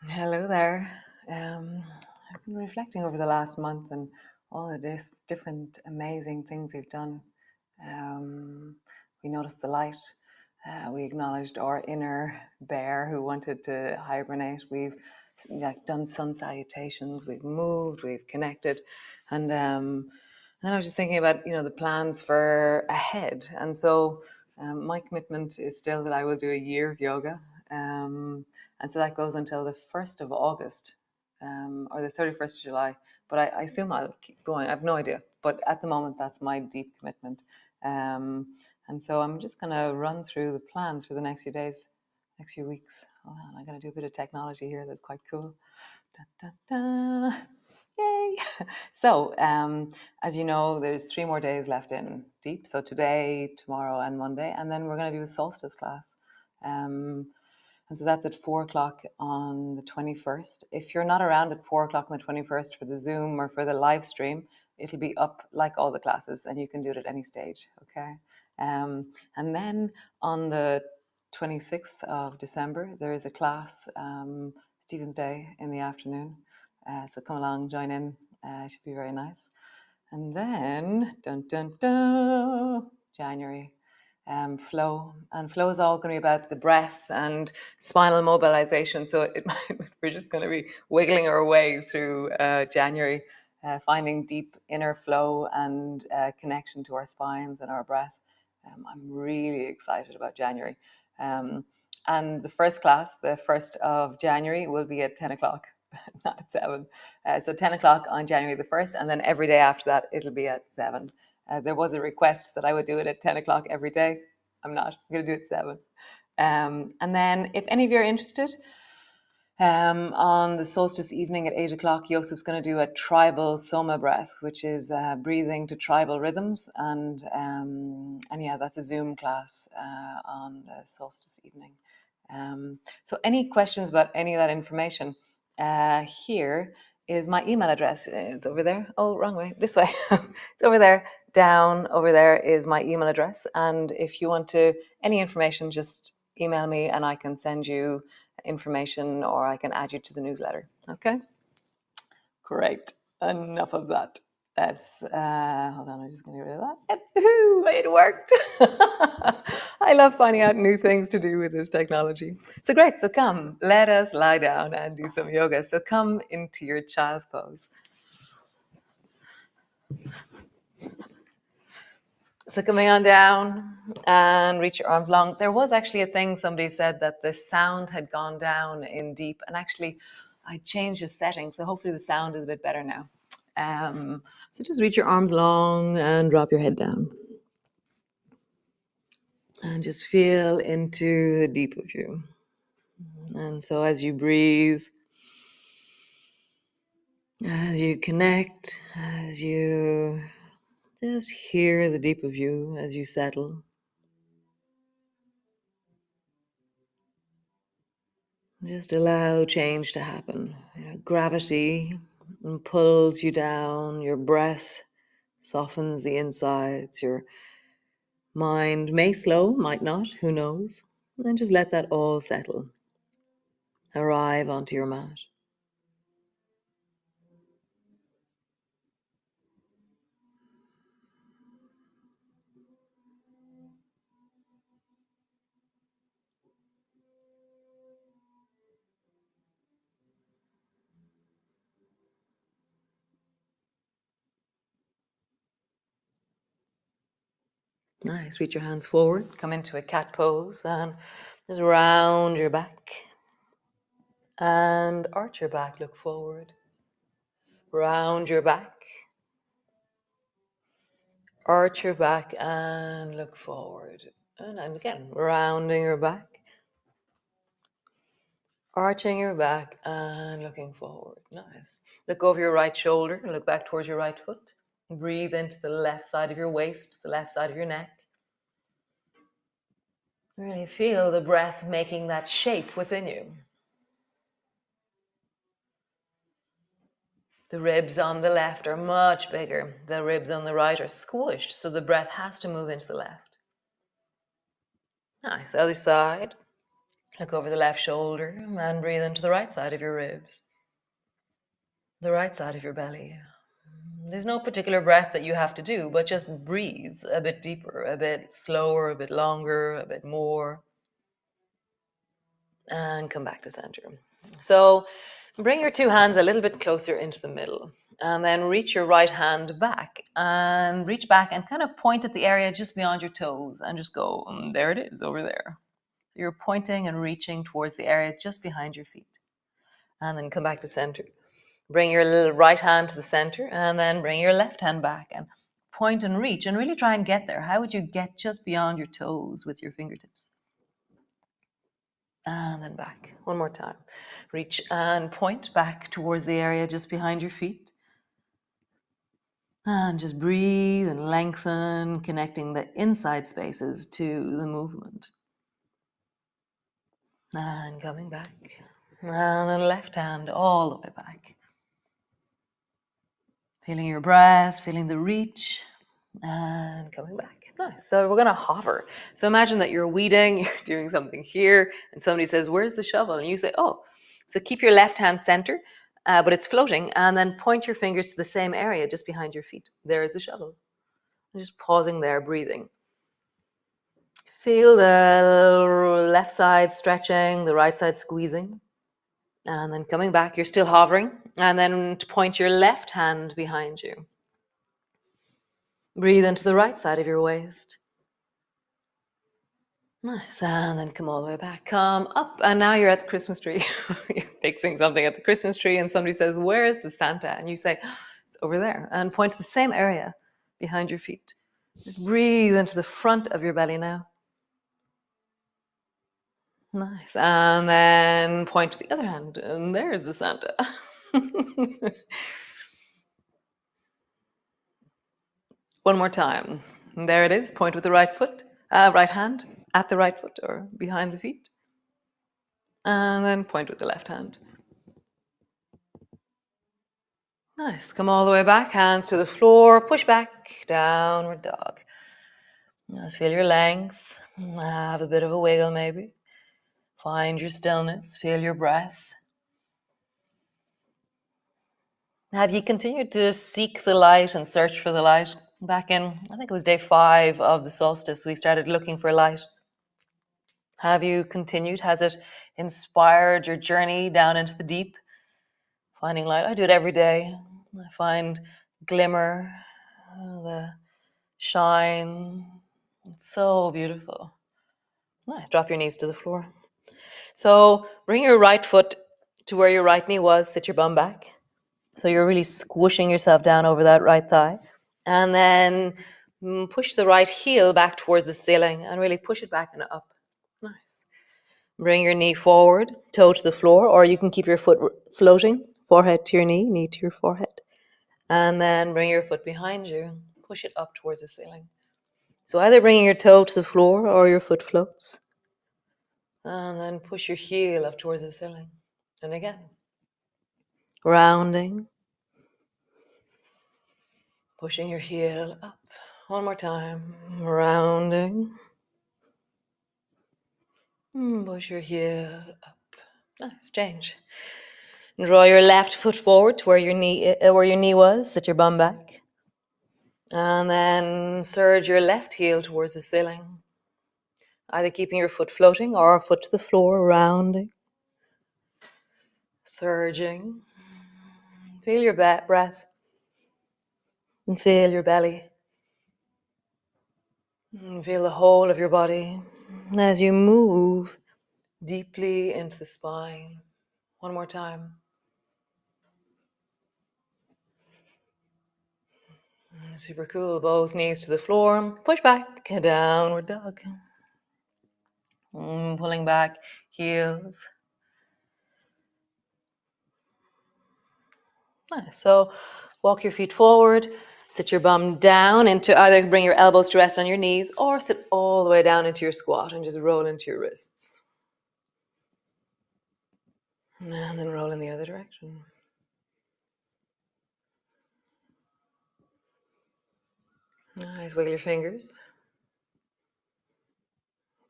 Hello there. I've been reflecting over the last month and all the different amazing things we've done. We noticed the light. We acknowledged our inner bear who wanted to hibernate. We've done sun salutations. We've moved. We've connected, and then I was just thinking about the plans for ahead. And so my commitment is still that I will do a year of yoga. And so that goes until the 1st of August or the 31st of July. But I assume I'll keep going. I have no idea. But at the moment, that's my deep commitment. And so I'm just going to run through the plans for the next few days, next few weeks. Oh, I'm going to do a bit of technology here. That's quite cool. Da, da, da. Yay! So, as you know, there's 3 more days left in deep. So today, tomorrow, and Monday. And then we're going to do a solstice class. And so that's at 4 o'clock on the 21st. If you're not around at 4 o'clock on the 21st for the Zoom or for the live stream, it'll be up like all the classes and you can do it at any stage, okay? And then on the 26th of December, there is a class, Stephen's Day in the afternoon. So come along, join in. It should be very nice. And then, dun, dun, dun, January. Flow, and flow is all going to be about the breath and spinal mobilization. So we're just going to be wiggling our way through January, finding deep inner flow and connection to our spines and our breath. I'm really excited about January. And the first class, the 1st of January, will be at 10 o'clock, not at 7. So 10 o'clock on January the 1st, and then every day after that, it'll be at 7. There was a request that I would do it at 10 o'clock every day. I'm not. I'm going to do it at 7. And then if any of you are interested, on the solstice evening at 8 o'clock, Yosef's going to do a tribal soma breath, which is breathing to tribal rhythms. And yeah, that's a Zoom class on the solstice evening. So any questions about any of that information, here is my email address. It's over there. Oh, wrong way. This way. It's over there. Down over there is my email address. And if you want any information, just email me and I can send you information or I can add you to the newsletter. Okay? Great. Enough of that. That's, hold on, I'm just going to get rid of that. It worked. I love finding out new things to do with this technology. So great. So come, let us lie down and do some yoga. So come into your child's pose. So coming on down and reach your arms long. There was actually a thing somebody said that the sound had gone down in deep, and actually I changed the setting, so hopefully the sound is a bit better now. So just reach your arms long and drop your head down. And just feel into the deep of you. And so as you breathe, as you connect, as you just hear the deep of you as you settle, just allow change to happen. Gravity pulls you down, your breath softens the insides, your mind may slow, might not, who knows? And then just let that all settle. Arrive onto your mat. Nice. Reach your hands forward. Come into a cat pose and just round your back and arch your back. Look forward. Round your back. Arch your back and look forward. And again, rounding your back. Arching your back and looking forward. Nice. Look over your right shoulder and look back towards your right foot. Breathe into the left side of your waist, the left side of your neck. Really feel the breath making that shape within you. The ribs on the left are much bigger. The ribs on the right are squished, so the breath has to move into the left. Nice. Other side. Look over the left shoulder and breathe into the right side of your ribs, the right side of your belly. There's no particular breath that you have to do, but just breathe a bit deeper, a bit slower, a bit longer, a bit more. And come back to center. So bring your two hands a little bit closer into the middle, and then reach your right hand back and reach back and kind of point at the area just beyond your toes and just go, there it is over there. You're pointing and reaching towards the area just behind your feet. And then come back to center. Bring your little right hand to the center and then bring your left hand back and point and reach and really try and get there. How would you get just beyond your toes with your fingertips? And then back. One more time. Reach and point back towards the area just behind your feet. And just breathe and lengthen, connecting the inside spaces to the movement. And coming back. And then left hand all the way back. Feeling your breath, feeling the reach, and coming back. Nice. So we're going to hover. So imagine that you're weeding, you're doing something here, and somebody says, where's the shovel? And you say, oh. So keep your left hand center, but it's floating, and then point your fingers to the same area just behind your feet. There is the shovel. Just pausing there, breathing. Feel the left side stretching, the right side squeezing. And then coming back, you're still hovering, and then point your left hand behind you. Breathe into the right side of your waist. Nice, and then come all the way back. Come up, and now you're at the Christmas tree. You're fixing something at the Christmas tree, and somebody says, where is the Santa? And you say, it's over there, and point to the same area behind your feet. Just breathe into the front of your belly now. Nice, and then point to the other hand, and there's the Santa. One more time. And there it is. Point with the right foot, right hand at the right foot or behind the feet. And then point with the left hand. Nice. Come all the way back. Hands to the floor. Push back. Downward dog. Just feel your length. Have a bit of a wiggle maybe. Find your stillness. Feel your breath. Have you continued to seek the light and search for the light? Back in, I think it was day 5 of the solstice, we started looking for light. Have you continued? Has it inspired your journey down into the deep? Finding light. I do it every day. I find glimmer, the shine. It's so beautiful. Nice. Drop your knees to the floor. So bring your right foot to where your right knee was. Sit your bum back. So you're really squishing yourself down over that right thigh. And then push the right heel back towards the ceiling and really push it back and up. Nice. Bring your knee forward, toe to the floor, or you can keep your foot floating, forehead to your knee, knee to your forehead. And then bring your foot behind you, push it up towards the ceiling. So either bringing your toe to the floor or your foot floats. And then push your heel up towards the ceiling. And again, rounding, pushing your heel up. One more time, rounding. Push your heel up. Nice, change. Draw your left foot forward to where your knee was. Sit your bum back. And then surge your left heel towards the ceiling. Either keeping your foot floating or a foot to the floor, rounding. Surging. Feel your breath. And feel your belly. And feel the whole of your body as you move deeply into the spine. One more time. Super cool. Both knees to the floor. Push back. Downward dog. Pulling back. Heels. Nice. So walk your feet forward. Sit your bum down into either bring your elbows to rest on your knees or sit all the way down into your squat and just roll into your wrists. And then roll in the other direction. Nice. Wiggle your fingers.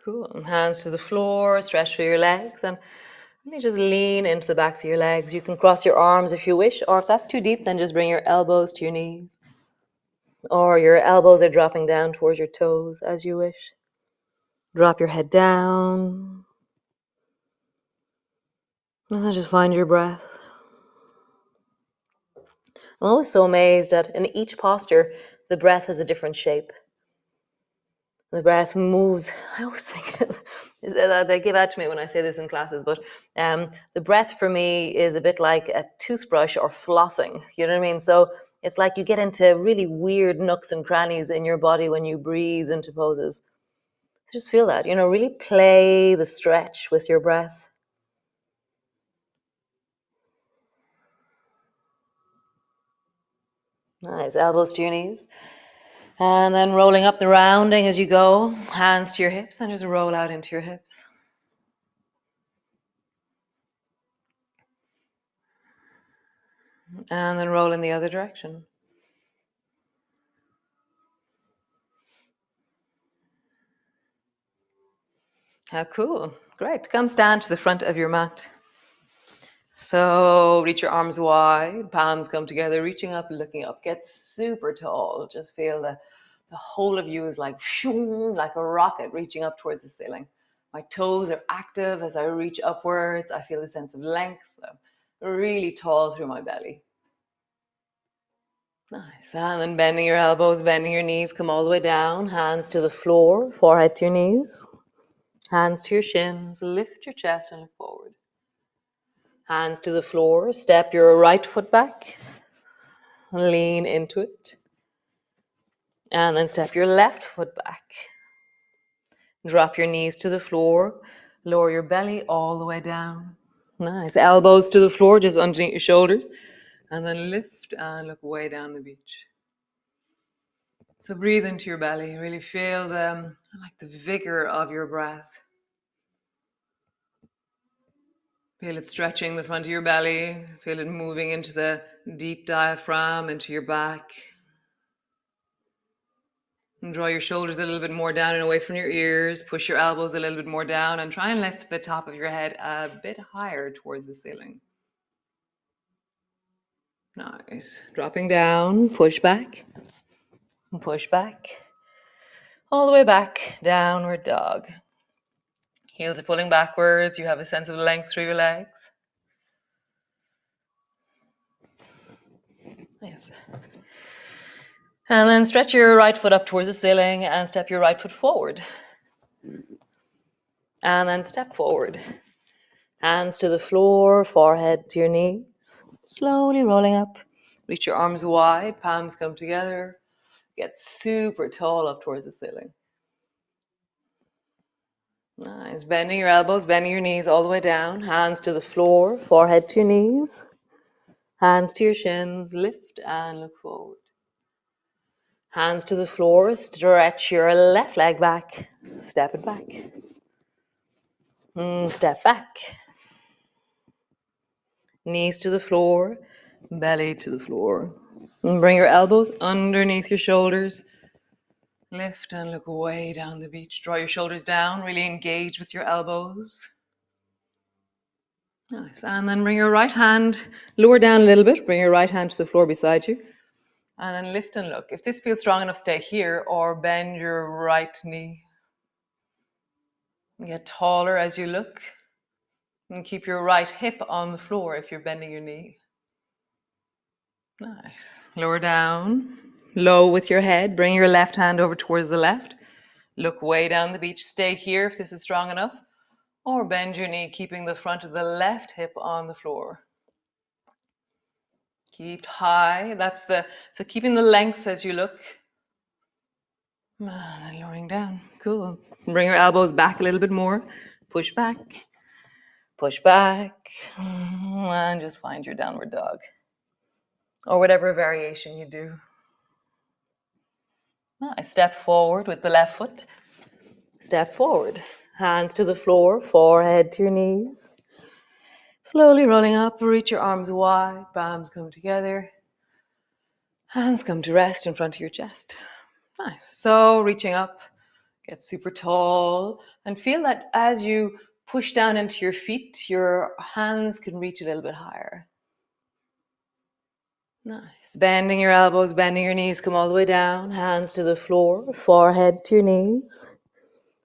Cool. Hands to the floor, stretch through your legs, and really just lean into the backs of your legs. You can cross your arms if you wish, or if that's too deep, then just bring your elbows to your knees. Or your elbows are dropping down towards your toes as you wish. Drop your head down. And just find your breath. I'm always so amazed that in each posture, the breath has a different shape. The breath moves. I always think they give out to me when I say this in classes, but the breath for me is a bit like a toothbrush or flossing. You know what I mean? So it's like you get into really weird nooks and crannies in your body when you breathe into poses. Just feel that, really play the stretch with your breath. Nice, elbows to your knees. And then rolling up the rounding as you go, hands to your hips, and just roll out into your hips. And then roll in the other direction. How cool. Great. Come stand to the front of your mat. So reach your arms wide, palms come together, reaching up, looking up. Get super tall. Just feel the whole of you is like a rocket reaching up towards the ceiling. My toes are active as I reach upwards. I feel a sense of length. I'm really tall through my belly. Nice. And then bending your elbows, bending your knees, come all the way down. Hands to the floor, forehead to your knees. Hands to your shins. Lift your chest and look forward. Hands to the floor. Step your right foot back. Lean into it. And then step your left foot back. Drop your knees to the floor. Lower your belly all the way down. Nice. Elbows to the floor, just underneath your shoulders. And then lift and look way down the beach. So breathe into your belly. Really feel the vigor of your breath. Feel it stretching the front of your belly. Feel it moving into the deep diaphragm, into your back. And draw your shoulders a little bit more down and away from your ears. Push your elbows a little bit more down and try and lift the top of your head a bit higher towards the ceiling. Nice. Dropping down, push back. Push back. All the way back, downward dog. Heels are pulling backwards. You have a sense of length through your legs. Yes. And then stretch your right foot up towards the ceiling and step your right foot forward. And then step forward. Hands to the floor, forehead to your knees. Slowly rolling up. Reach your arms wide, palms come together. Get super tall up towards the ceiling. Nice. Bending your elbows, bending your knees all the way down. Hands to the floor, forehead to your knees. Hands to your shins. Lift and look forward. Hands to the floor. Stretch your left leg back. Step it back. Step back. Knees to the floor. Belly to the floor. And bring your elbows underneath your shoulders. Lift and look way down the beach. Draw your shoulders down. Really engage with your elbows. Nice. And then bring your right hand, lower down a little bit. Bring your right hand to the floor beside you. And then lift and look. If this feels strong enough, stay here or bend your right knee. Get taller as you look. And keep your right hip on the floor if you're bending your knee. Nice. Lower down. Low with your head. Bring your left hand over towards the left. Look way down the beach. Stay here if this is strong enough. Or bend your knee, keeping the front of the left hip on the floor. Keep high. So keeping the length as you look. And then lowering down. Cool. Bring your elbows back a little bit more. Push back. Push back. And just find your downward dog. Or whatever variation you do. Nice. Step forward with the left foot. Step forward. Hands to the floor, forehead to your knees. Slowly rolling up, reach your arms wide, palms come together. Hands come to rest in front of your chest. Nice. So reaching up, Get super tall and feel that as you push down into your feet, your hands can reach a little bit higher. Nice. Bending your elbows, bending your knees, come all the way down. Hands to the floor, forehead to your knees.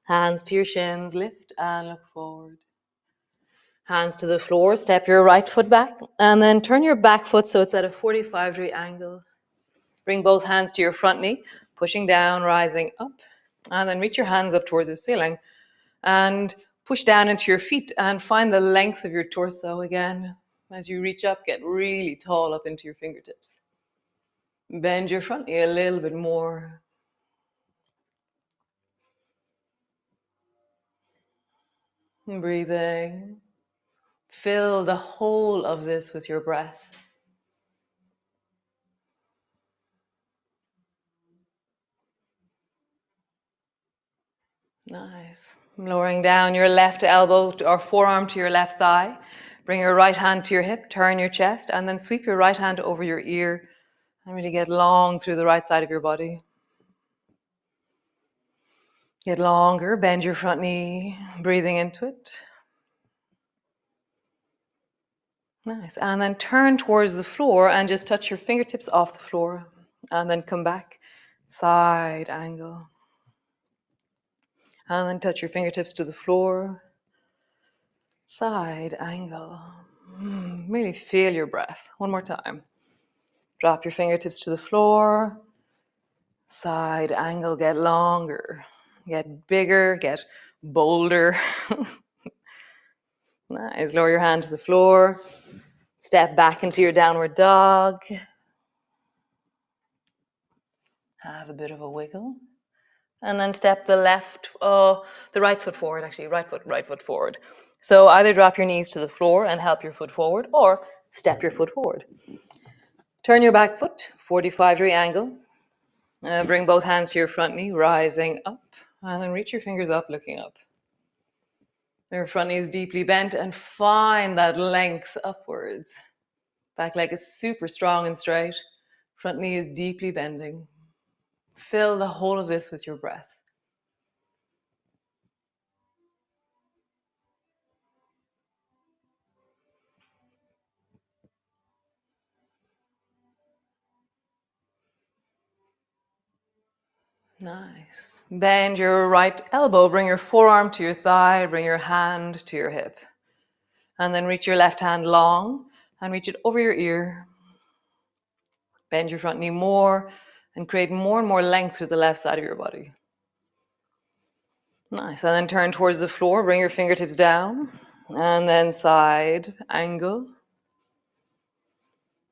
Hands to your shins, lift and look forward. Hands to the floor, step your right foot back, and then turn your back foot so it's at a 45-degree angle. Bring both hands to your front knee, pushing down, rising up, and then reach your hands up towards the ceiling and push down into your feet and find the length of your torso again. As you reach up, get really tall up into your fingertips. Bend your front knee a little bit more. Breathing. Fill the whole of this with your breath. Nice. Lowering down your left elbow or forearm to your left thigh. Bring your right hand to your hip, turn your chest, and then sweep your right hand over your ear and really get long through the right side of your body. Get longer, bend your front knee, breathing into it. Nice. And then turn towards the floor and just touch your fingertips off the floor. And then come back, side angle. And then touch your fingertips to the floor, side angle. Really feel your breath. One more time. Drop your fingertips to the floor, side angle, get longer, get bigger, get bolder. Nice. Lower your hand to the floor. Step back into your downward dog. Have a bit of a wiggle. And then step the right foot forward, actually, right foot forward. So either drop your knees to the floor and help your foot forward, or step your foot forward. Turn your back foot, 45-degree angle. Bring both hands to your front knee, rising up. And then reach your fingers up, looking up. Your front knee is deeply bent and find that length upwards. Back leg is super strong and straight. Front knee is deeply bending. Fill the whole of this with your breath. Nice. Bend your right elbow, bring your forearm to your thigh, bring your hand to your hip. And then reach your left hand long and reach it over your ear. Bend your front knee more and create more and more length through the left side of your body. Nice. And then turn towards the floor, bring your fingertips down, and then side angle.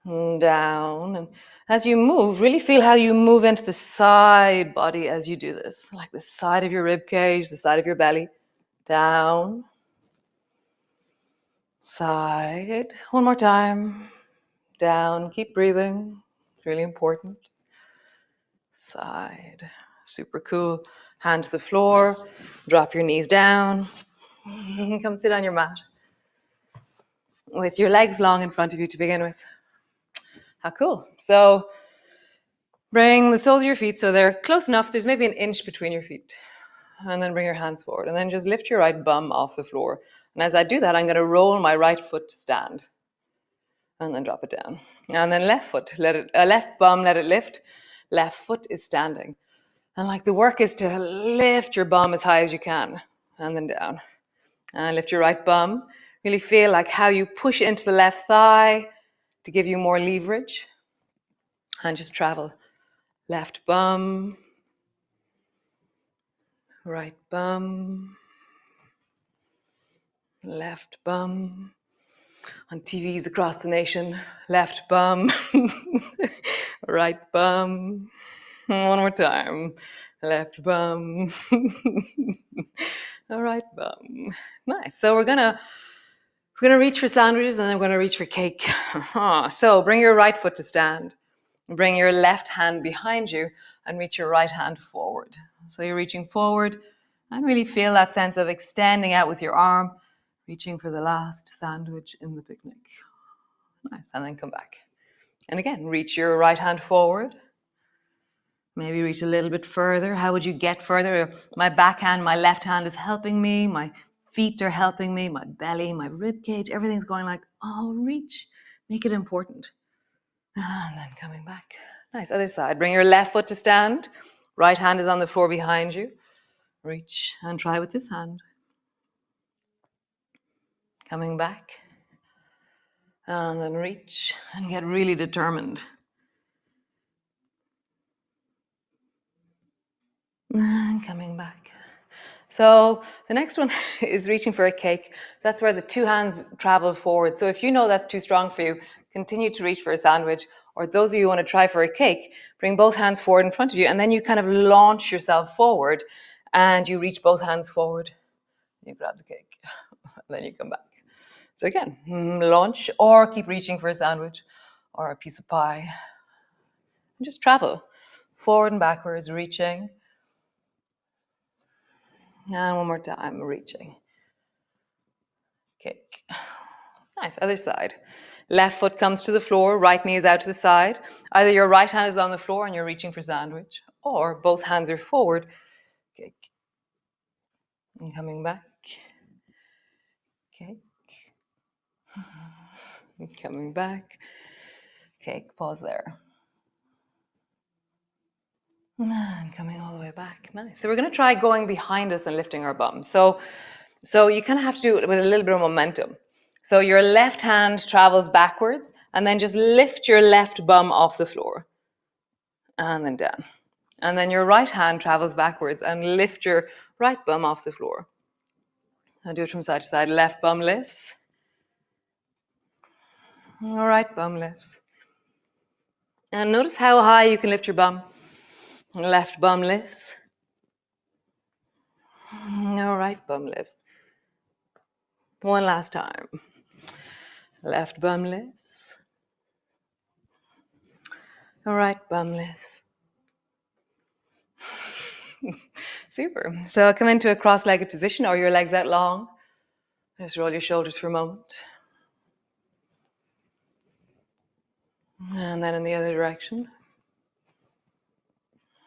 Down. And as you move, really feel how you move into the side body as you do this, like the side of your rib cage, the side of your belly. Down. Side. One more time. Down. Keep breathing. It's really important. Side. Super cool. Hand to the floor. Drop your knees down. Come sit on your mat with your legs long in front of you to begin with. How cool. So bring the soles of your feet so they're close enough. There's maybe an inch between your feet. And then bring your hands forward. And then just lift your right bum off the floor. And as I do that, I'm going to roll my right foot to stand. And then drop it down. And then left foot, left bum, let it lift. Left foot is standing. And like the work is to lift your bum as high as you can. And then down. And lift your right bum. Really feel like how you push into the left thigh to give you more leverage. And just travel. Left bum. Right bum. Left bum. On TVs across the nation, left bum, right bum. One more time, left bum, right bum. Nice. So we're gonna reach for sandwiches, and then we're gonna reach for cake. So bring your right foot to stand. Bring your left hand behind you and reach your right hand forward. So you're reaching forward and really feel that sense of extending out with your arm, reaching for the last sandwich in the picnic. Nice. And then come back. And again, reach your right hand forward. Maybe reach a little bit further. How would you get further? My backhand, my left hand is helping me. My feet are helping me. My belly, my rib cage, everything's going like, oh, reach. Make it important. And then coming back. Nice. Other side. Bring your left foot to stand. Right hand is on the floor behind you. Reach and try with this hand. Coming back. And then reach and get really determined. And coming back. So the next one is reaching for a cake. That's where the two hands travel forward. So if you know that's too strong for you, continue to reach for a sandwich. Or those of you who want to try for a cake, bring both hands forward in front of you, and then you kind of launch yourself forward and you reach both hands forward. You grab the cake, and then you come back. So again, launch or keep reaching for a sandwich or a piece of pie. And just travel forward and backwards, reaching. And one more time, reaching. Cake. Nice, other side. Left foot comes to the floor, right knee is out to the side. Either your right hand is on the floor and you're reaching for sandwich, or both hands are forward. Cake. And coming back. Cake. And coming back. Cake, pause there. And coming all the way back. Nice. So we're going to try going behind us and lifting our bum. So you kind of have to do it with a little bit of momentum. So your left hand travels backwards and then just lift your left bum off the floor. And then down. And then your right hand travels backwards and lift your right bum off the floor. I'll do it from side to side. Left bum lifts. Right bum lifts. And notice how high you can lift your bum. Left bum lifts. Right bum lifts. One last time. Left bum lifts. Right bum lifts. Super. So come into a cross-legged position or your legs out long. Just roll your shoulders for a moment. And then in the other direction.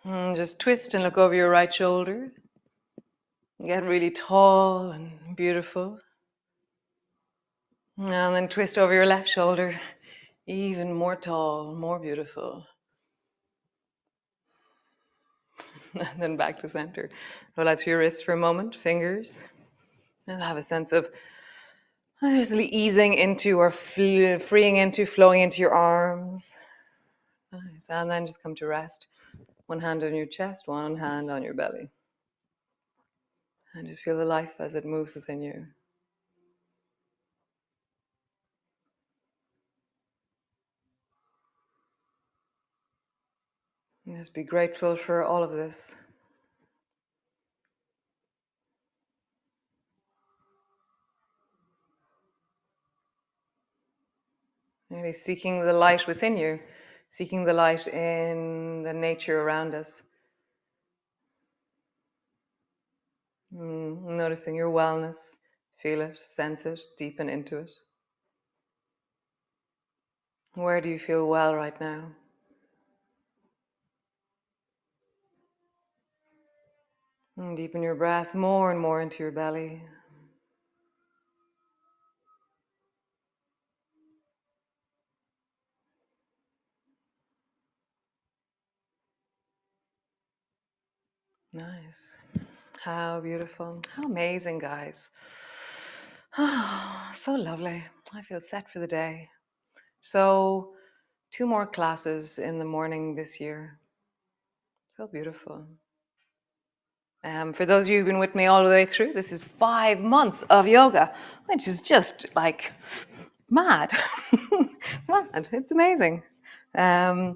And just twist and look over your right shoulder. Get really tall and beautiful. And then twist over your left shoulder. Even more tall, more beautiful. And then back to center. Roll out your wrists for a moment, fingers. And have a sense of just easing into or freeing into, flowing into your arms. Nice. And then just come to rest. One hand on your chest, one hand on your belly. And just feel the life as it moves within you. And just be grateful for all of this. Really seeking the light within you, seeking the light in the nature around us. Noticing your wellness, feel it, sense it, deepen into it. Where do you feel well right now? And deepen your breath more and more into your belly. Nice. How beautiful. How amazing, guys. Oh, so lovely. I feel set for the day. So 2 more classes in the morning this year. So beautiful. For those of you who've been with me all the way through, this is 5 months of yoga, which is just like mad. Mad. It's amazing. I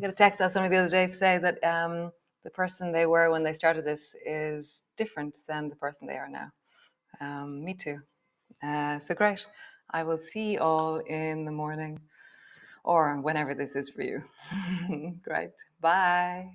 got a text out somebody the other day to say that the person they were when they started this is different than the person they are now. Me too. So great. I will see you all in the morning or whenever this is for you. Great. Bye.